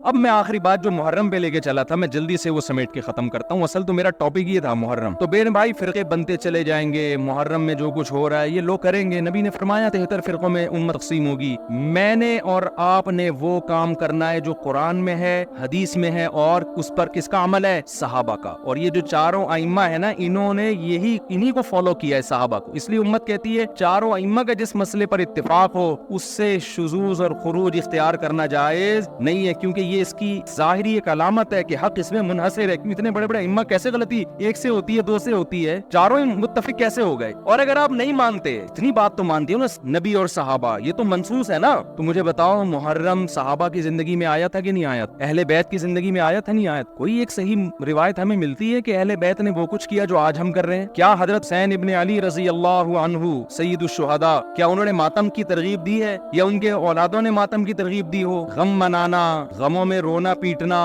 اب میں آخری بات جو محرم پہ لے کے چلا تھا میں جلدی سے وہ سمیٹ کے ختم کرتا ہوں. اصل تو میرا ٹاپک یہ تھا محرم. تو بہن بھائی فرقے بنتے چلے جائیں گے, محرم میں جو کچھ ہو رہا ہے یہ لوگ کریں گے. نبی نے فرمایا 73 فرقوں میں امت تقسیم ہوگی. میں نے اور آپ نے وہ کام کرنا ہے جو قرآن میں ہے, حدیث میں ہے, اور اس پر کس کا عمل ہے؟ صحابہ کا. اور یہ جو چاروں ائمہ ہے نا, انہوں نے انہی کو فالو کیا ہے, صحابہ کو. اس لیے امت کہتی ہے چاروں ائمہ کا جس مسئلے پر اتفاق ہو اس سے شذوذ اور خروج اختیار کرنا جائز نہیں ہے, کیونکہ یہ اس کی ظاہری ایک علامت ہے کہ حق اس میں منحصر ہے. اتنے بڑے بڑے ائمہ کیسے غلطی ایک سے ہوتی ہے, دو سے ہوتی ہے, چاروں متفق کیسے ہو گئے؟ اور اگر آپ نہیں مانتے, اتنی بات تو مانتے ہو نا, نبی اور صحابہ یہ تو منصوص ہے نا, تو مجھے بتاؤ محرم صحابہ کی زندگی میں آیا تھا کہ نہیں آیا؟ اہل بیت کی زندگی میں آیا تھا نہیں آیا؟ کوئی ایک صحیح روایت ہمیں ملتی ہے کہ اہل بیت نے وہ کچھ کیا جو آج ہم کر رہے ہیں؟ کیا حضرت حسین ابن علی رضی اللہ عنہ سید الشہداء کیا انہوں نے ماتم کی ترغیب دی ہے, یا ان کے اولادوں نے ماتم کی ترغیب دی ہو؟ غم منانا, غموں میں رونا پیٹنا,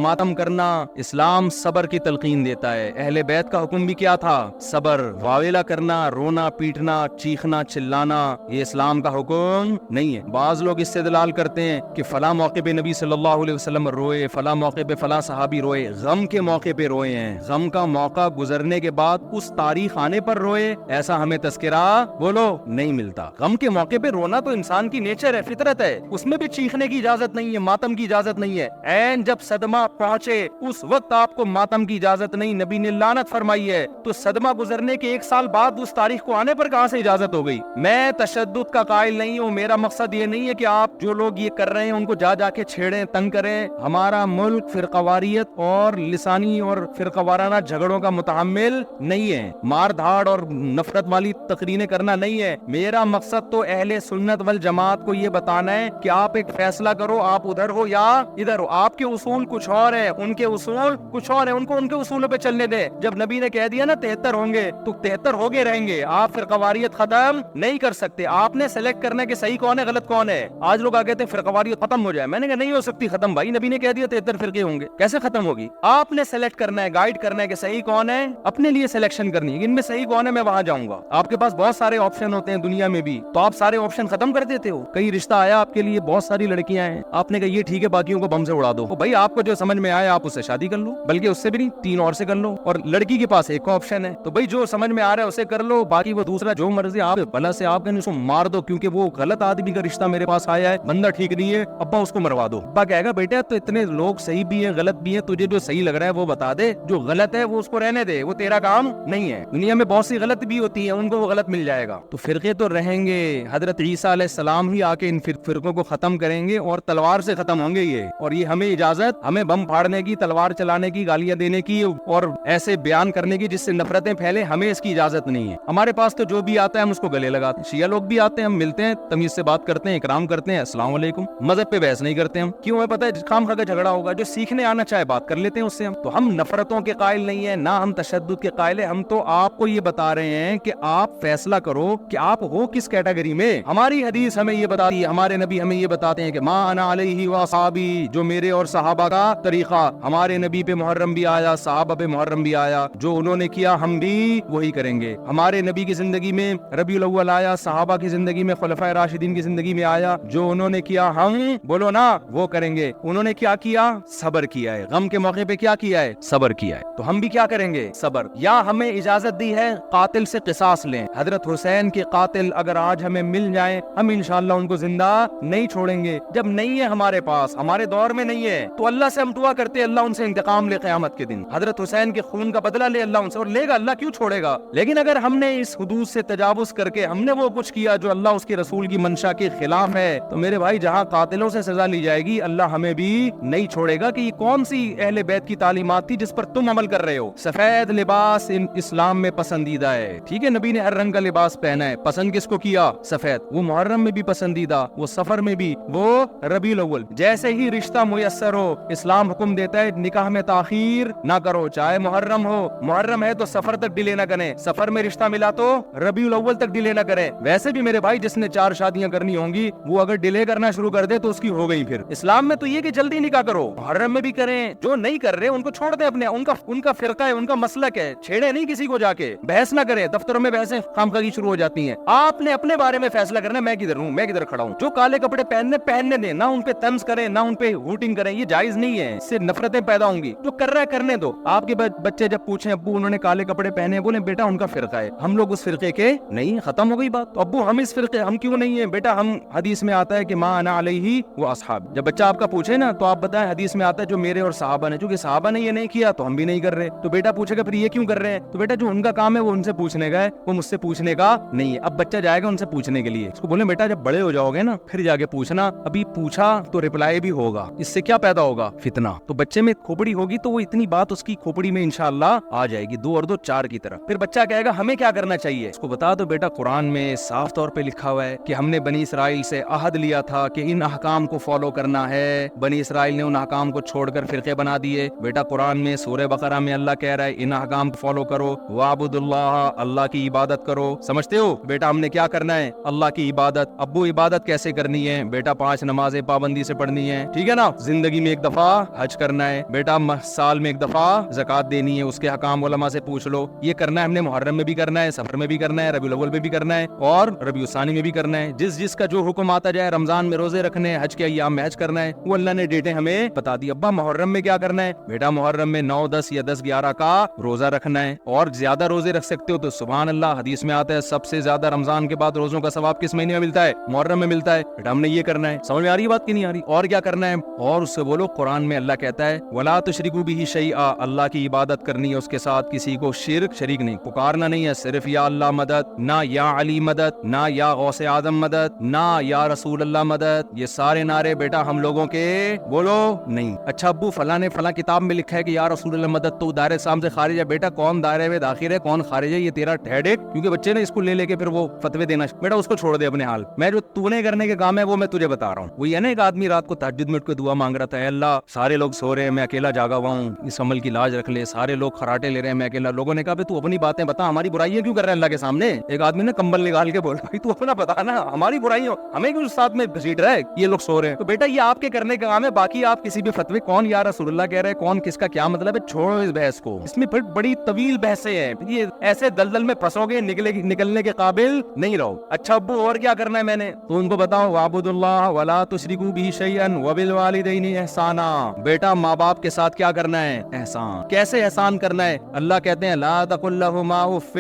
ماتم کرنا, اسلام صبر کی تلقین دیتا ہے. اہل بیت کا حکم بھی کیا تھا؟ صبر. واویلا کرنا, رونا پیٹنا, چیخنا چلانا یہ اسلام کا حکم نہیں ہے. بعض لوگ استدلال کرتے ہیں کہ فلاں موقع پہ نبی صلی اللہ علیہ وسلم روئے, فلاں موقع پہ فلاں صحابی روئے. غم کے موقع پہ روئے ہیں, غم کا موقع گزرنے کے بعد اس تاریخ آنے پر روئے, ایسا ہمیں تذکرہ بولو نہیں ملتا. غم کے موقع پہ رونا تو انسان کی نیچر ہے, فطرت ہے, اس میں بھی چیخنے کی اجازت نہیں ہے, ماتم کی اجازت نہیں ہے. این جب صدمہ پہنچے اس وقت آپ کو ماتم کی اجازت نہیں, نبی نے لعنت فرمائی ہے. تو صدمہ گزرنے کے 1 سال بعد اس تاریخ کو آنے پر کہاں سے اجازت ہو گئی؟ میں تشدد کا قائل نہیں ہوں, میرا مقصد یہ نہیں ہے کہ آپ جو لوگ یہ کر رہے ہیں ان کو جا کے چھیڑیں, تنگ کریں. ہمارا ملک فرقواریت اور لسانی اور فرقوارانہ جھگڑوں کا متحمل نہیں ہے, مار دھاڑ اور نفرت والی تقریریں کرنا نہیں ہے. میرا مقصد تو اہل سنت والجماعت کو یہ بتانا ہے کہ آپ ایک فیصلہ کرو, آپ ادھر ہو یا ادھر ہو. آپ کے اصول کچھ اور ہے, ان کے اصول کچھ اور ہے, ان کو ان کے اصولوں پہ چلنے دیں. جب نبی نے کہہ دیا نا 73 ہوں گے تو 73 ہو گے رہیں گے. آپ فرقواریت ختم نہیں کر سکتے. آپ نے سلیکٹ کرنا ہے کہ صحیح کون ہے غلط کون ہے. آج لوگ آگے تھے فرقواریت ختم ہو جائے, میں نے کہا نہیں ہو سکتی ختم بھائی, نبی نے کہہ دیا 73 فرقے ہوں گے, کیسے ختم ہوگی؟ آپ نے سلیکٹ کرنا ہے, گائیڈ کرنا ہے کہ صحیح کون ہے, اپنے لیے سلیکشن کرنی ہے ان میں صحیح کون ہے, میں وہاں جاؤں گا. آپ کے پاس بہت سارے آپشن ہوتے ہیں دنیا میں بھی, تو آپ سارے آپشن ختم کر دیتے ہو. کئی رشتہ آیا آپ کے لیے, بہت ساری لڑکیاں ہیں, آپ نے کہا یہ ٹھیک ہے باقیوں کو بم سے اڑا دو. بھائی آپ کو جو سمجھ میں آیا آپ اس سے شادی کر لو, بلکہ اس سے بھی نہیں 3 اور سے کر لو. اور لڑکی کے پاس ایک آپشن ہے, تو بھائی جو سمجھ میں آ رہا ہے اسے کر لو, باقی وہ دوسرا جو مرضی آپ بھلا سے آپ اس کو مار دو, کیونکہ وہ غلط آدمی کا رشتہ میرے پاس آیا ہے, بندہ ٹھیک نہیں ہے, ابا اس کو مروا دو. ابا کہے گا بیٹا تو اتنے لوگ صحیح بھی ہیں غلط بھی ہیں, تجھے جو صحیح لگ رہا ہے وہ بتا دے, جو غلط ہے وہ اس کو رہنے دے, وہ تیرا کام نہیں ہے. دنیا میں بہت سی غلط بھی ہوتی ہیں, ان کو وہ غلط مل جائے گا. تو فرقے تو رہیں گے, حضرت عیسیٰ علیہ السلام ہی آ کے ان فرقوں کو ختم کریں گے, اور تلوار سے ختم ہوں گے یہ. اور یہ ہمیں اجازت, ہمیں بم پھاڑنے کی, تلوار چلانے کی, گالیاں دینے کی اور ایسے بیان کرنے کی جس سے نفرتیں پھیلے, ہمیں اس کی اجازت نہیں ہے. ہمارے پاس تو جو بھی آتا ہے ہم اس کو گلے لگاتے ہیں. شیعہ لوگ بھی آتے ہیں, ہم ملتے ہیں, تمیز سے بات کرتے ہیں, اکرام کرتے ہیں, السلام علیکم. مذہب پہ بحث نہیں کرتے ہم, کیوں ہے پتہ ہے خام خواہ کا جھگڑا ہوگا. جو سیکھنے آنا چاہے بات کر لیتے ہیں اس سے. تو ہم نفرتوں کے قائل نہیں ہیں, نہ ہم تشدد کے قائل ہیں. ہم تو آپ کو یہ بتا رہے ہیں کہ آپ فیصلہ کرو کہ آپ ہو کس کیٹیگری میں. ہماری حدیث ہمیں یہ بتاتی ہے, ہمارے نبی ہمیں یہ بتاتے ہیں کہ ما انا علیہ واصحابی, جو میرے اور صحابہ کا طریقہ. ہمارے نبی پہ محرم بھی آیا, صحابہ پہ محرم بھی آیا, جو انہوں نے کیا ہم بھی وہی کریں گے. ہمارے نبی کی زندگی میں ربیع الاول آیا, صحابہ کی زندگی میں خلفائے راشدین کی زندگی میں آیا, جو انہوں نے کیا ہم بولو نا وہ کریں گے. انہوں نے کیا کیا؟ صبر کیا ہے. غم کے موقع پہ کیا کیا ہے؟ صبر کیا ہے. تو ہم بھی کیا کریں گے؟ صبر. یا ہمیں اجازت دی ہے قاتل سے قصاص لیں. حضرت حسین کے قاتل اگر آج ہمیں مل جائیں, ہم انشاءاللہ ان کو زندہ نہیں چھوڑیں گے. جب نہیں ہے ہمارے پاس, ہمارے دور میں نہیں ہے, تو اللہ سے ہم دعا کرتے اللہ ان سے انتقام لے قیامت کے دن. حضرت حسین کے خون کا بدلہ لے اللہ ان سے, اور لے گا, اللہ کیوں چھوڑے گا. لیکن اگر ہم نے اس حدود سے تجاوز کر کے ہم نے وہ کچھ کیا جو اللہ اس کے رسول کی منشا کے خلاف ہے, تو میرے بھائی جہاں قاتلوں سے سزا لی جائے گی, اللہ ہمیں بھی نہیں چھوڑے گا. کہ یہ کون سی اہل بیت کی تعلیمات تھی جس پر تم عمل کر رہے ہو؟ سفید لباس اسلام میں پسندیدہ ہے, ٹھیک ہے, نبی نے ہر رنگ کا لباس پہنا ہے, پسند کس کو کیا؟ سفید. وہ محرم میں بھی پسندیدہ, وہ سفر میں بھی, وہ ربیع الاول. جیسے ہی رشتہ میسر ہو, اسلام حکم دیتا ہے نکاح میں تاخیر نہ کرو, چاہے محرم ہو. محرم ہے تو سفر تک ڈیلے نہ کریں, سفر میں رشتہ ملا تو ربیع الاول تک ڈیلے نہ کریں. ویسے بھی میرے بھائی جس نے 4 شادیاں کرنی ہوں گی, وہ اگر ڈیلے کرنا شروع کر دے تو اس کی ہو گئی. پھر اسلام میں تو یہ کہ جلدی نکاح کرو, محرم میں بھی کریں. جو نہیں کر رہے ان کو چھوڑ دیں, اپنے ان کا فرقہ ہے, ان کا مسلک ہے, چھیڑے نہیں کسی کو, جا کے بحث نہ کریں. دفتروں میں بحثیں خامخواہی شروع ہو جاتی ہیں. آپ نے اپنے بارے میں فیصلہ کرنا, میں کدھر ہوں, میں کدھر کھڑا ہوں. جو کالے کپڑے پہننے دیں, نہ ان پہ طنز کریں, نہ ان پہ پہ ہوٹنگ کریں, یہ جائز نہیں ہے, اس سے نفرتیں پیدا ہوں گی. جو کر رہا ہے کرنے دو. آپ کے بچے جب پوچھیں ابو انہوں نے کالے کپڑے پہنے, بولیں بیٹا ان کا فرقہ ہے, ہم لوگ اس فرقے کے نہیں, ختم ہو گئی بات. تو ابو ہم اس فرقے ہم کیوں نہیں ہیں؟ بیٹا ہم حدیث میں آتا ہے کہ ما انا علیہ و اصحاب. جب بچہ آپ کا پوچھے نا تو آپ بتائیں حدیث میں آتا ہے جو میرے اور صحابہ نے, چونکہ صحابہ نے یہ نہیں کیا تو ہم بھی نہیں کر رہے. تو بیٹا پوچھے گا پھر یہ کیوں کر رہے ہیں؟ تو بیٹا جو ان کا کام ہے وہ ان سے پوچھنے کا ہے, وہ مجھ سے پوچھنے کا نہیں ہے. اب بچہ جائے گا ان سے پوچھنے کے لیے, اس کو بولیں بیٹا جب بڑے ہو جاؤ گے نا پھر جا کے پوچھنا, ابھی پوچھا تو ریپلائی بھی ہوگا, اس سے کیا پیدا ہوگا؟ فتنہ. تو بچے میں کھوپڑی ہوگی تو وہ اتنی بات اس کی کھوپڑی میں انشاءاللہ آ جائے گی, 2 اور 2 4 کی طرح. پھر بچہ کہے گا ہمیں کیا کرنا چاہیے؟ اس کو بتا دو بیٹا قرآن میں صاف طور پہ لکھا ہوا ہے کہ ہم نے بنی اسرائیل سے عہد لیا تھا کہ ان احکام کو فالو کرنا ہے. بنی اسرائیل نے ان احکام کو چھوڑ کر فرقے بنا دیے. بیٹا قرآن میں سورہ بقرہ میں اللہ کہہ رہا ہے ان احکام کو فالو کرو, وَاعْبُدُوا اللَّهَ, اللہ کی عبادت کرو. سمجھتے ہو بیٹا ہم نے کیا کرنا ہے؟ اللہ کی عبادت. ابو عبادت کیسے کرنی ہے؟ بیٹا 5 نمازیں پابندی سے پڑھنی ہے, ٹھیک ہے نا. زندگی میں 1 دفعہ حج کرنا ہے بیٹا, سال میں 1 دفعہ زکات دینی ہے, اس کے حکام علماء سے پوچھ لو. یہ کرنا ہے ہم نے محرم میں بھی کرنا ہے, سفر میں بھی کرنا ہے, ربیع الاول میں بھی کرنا ہے اور ربیع الثانی میں بھی کرنا ہے. جس کا جو حکم آتا جائے, رمضان میں روزے رکھنے ہیں, حج کے ایام میں حج کرنا ہے, وہ اللہ نے ڈیٹیں ہمیں بتا دی. ابا محرم میں کیا کرنا ہے؟ بیٹا محرم میں 9 10 یا 10 11 کا روزہ رکھنا ہے, اور زیادہ روزے رکھ سکتے ہو تو سبحان اللہ, حدیث میں آتا ہے سب سے زیادہ رمضان کے بعد روزوں کا ثواب کس مہینے میں ملتا ہے؟ محرم میں ملتا ہے. بیٹا ہم نے یہ کرنا ہے. سمجھ میں آ رہی بات کی نہیں آ رہی؟ اور کیا کرنا ہے؟ اور اس سے بولو قرآن میں اللہ کہتا ہے وَلَا تُشْرِكُوا بِهِ شَيْئًا, اللہ کی عبادت کرنی ہے, اس کے ساتھ کسی کو شریک نہیں, پکارنا نہیں ہے صرف یا اللہ مدد, نہ یا علی مدد, نہ یا غوث اعظم مدد, نہ یا رسول اللہ مدد. یہ سارے نعرے بیٹا ہم لوگوں کے بولو نہیں. اچھا ابو فلاں نے فلاں کتاب میں لکھا ہے کہ یا رسول اللہ مدد تو دائرے اسلام سے خارج ہے. بیٹا کون دائرے میں داخل ہے کون خارج ہے یہ تیرا ہیڈ ایک, کیونکہ بچے نے اس کو لے کے پھر وہ فتوے دینا, بیٹا اس کو چھوڑ دے اپنے حال. میں جو تو نے کرنے کے کام ہے وہ میں تجھے بتا رہا ہوں. وہی ہے نا ایک آدمی رات کو تہجد میں اٹھ کے دعا مانگ رہا تھا, اے اللہ سارے لوگ سو رہے ہیں میں اکیلا جاگا ہوا ہوں, اس عمل کی لاج رکھ لے, سارے لوگ خراٹے لے رہے ہیں میں اکیلا. لوگوں نے کہا تو اپنی باتیں بتا, ہماری برائیاں کیوں کر رہے ہیں اللہ کے سامنے؟ ایک آدمی نے کمبل نکال کے بولا بھائی تو اپنا بتا نا, ہماری برائیاں ہمیں کیوں ساتھ میں گھسیٹ رہا ہے, یہ لوگ سو رہے ہیں. تو بیٹا یہ آپ کے کرنے کا کام ہے, باقی آپ کسی بھی فتوے کون یا رسول اللہ کہہ رہے ہیں کون کس کا کیا مطلب ہے, چھوڑو اس بحث کو. اس میں پھر بڑی طویل بحثیں ہیں, یہ ایسے دلدل میں پھنسو گے نکلنے کے قابل نہیں رہو. اچھا ابو اور کیا کرنا ہے میں نے؟ تو ان کو بتاؤ وَاعْبُدُوا اللَّهَ وَلَا تُشْرِكُوا بِهِ شَيْئًا وَبِالْوَالِدَيْنِ إِحْسَانًا. بیٹا ماں باپ کے ساتھ کیا کرنا ہے؟ احسان. کیسے احسان کرنا ہے؟ اللہ کہتے ہیں لا تقل لهما اف,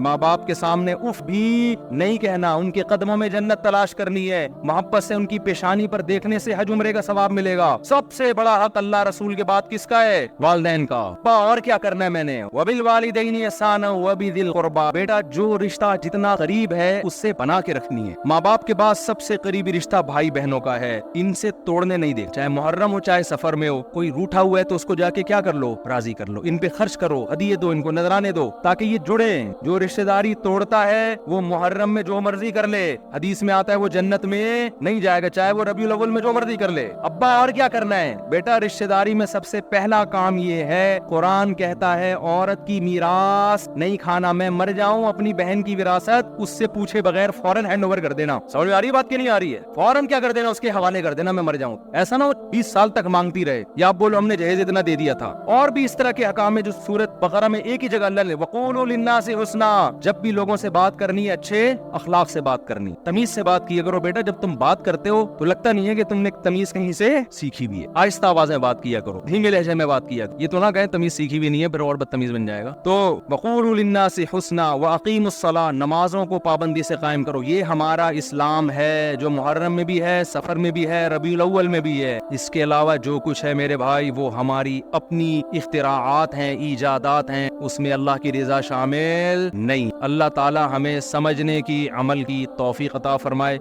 ماں باپ کے سامنے اف بھی نہیں کہنا, ان کے قدموں میں جنت تلاش کرنی ہے, محبت سے ان کی پیشانی پر دیکھنے سے حج عمرے کا ثواب ملے گا. سب سے بڑا حق اللہ رسول کے بعد کس کا ہے؟ والدین کا. اور کیا کرنا ہے میں نے؟ وَبِالْوَالِدَيْنِ إِحْسَانًا وَبِذِي الْقُرْبَى. بیٹا جو رشتہ جتنا قریب ہے اس سے بنا کے رکھنی ہے. ماں باپ کے بعد سب سے قریبی رشتہ بھائی بہنوں کا ہے, ان سے توڑنے نہیں دے, چاہے محرم ہو چاہے سفر میں ہو. کوئی روٹھا ہوا ہے تو اس کو جا کے کیا کر لو؟ راضی کر لو, ان پہ خرچ کرو, ہدیے دو, ان کو نذرانے دو تاکہ یہ جڑے. جو رشتہ داری توڑتا ہے وہ محرم میں جو مرضی کر لے, حدیث میں آتا ہے وہ جنت میں نہیں جائے گا, چاہے وہ ربیع الاول میں جو مرضی کر لے. ابا اور کیا کرنا ہے؟ بیٹا رشتہ داری میں سب سے پہلا کام یہ ہے, قرآن کہتا ہے عورت کی میراث نہیں کھانا. میں مر جاؤں اپنی بہن کی وراثت اس سے پوچھے بغیر فوراً ہینڈ اوور کر دینا. سمجھ میں آ رہی بات کی نہیں آ رہی ہے؟ فوراً کیا کر دینا, اس کے حوالے کر دینا, میں مر جاؤں. ایسا نہ ہو 20 سال تک مانگتی رہے, یا آپ بولو ہم نے جہیز اتنا دے دیا تھا. اور بھی اس طرح کے احکام ہے جو سورۃ بقرہ میں ایک ہی جگہ اللہ نے وَقُولُوا لِلنَّاسِ حُسْنًا, جب بھی لوگوں سے بات کرنی ہے اچھے اخلاق سے بات کرنی, تمیز سے بات کیا کرو. بیٹا جب تم بات کرتے ہو تو لگتا نہیں ہے کہ تم نے تمیز کہیں سے سیکھی بھی ہے, آہستہ آواز میں بات کیا کرو, دھیمے لہجے میں بات کیا کرو. یہ تو نہ کہیں تمیز سیکھی بھی نہیں ہے پھر اور بدتمیز بن جائے گا. تو وَقُولُوا لِلنَّاسِ حُسْنًا وَأَقِیمُوا الصَّلَاةَ, نمازوں کو پابندی سے قائم کرو. یہ ہمارا اسلام ہے جو محرم میں بھی ہے, سفر میں بھی ہے, ربیع الاول میں بھی ہے. اس کے علاوہ جو کچھ ہے میرے بھائی وہ ہماری اپنی اختراعات ہیں, ایجادات ہیں, اس میں اللہ کی رضا شامل نہیں. اللہ تعالی ہمیں سمجھنے کی, عمل کی توفیق عطا فرمائے.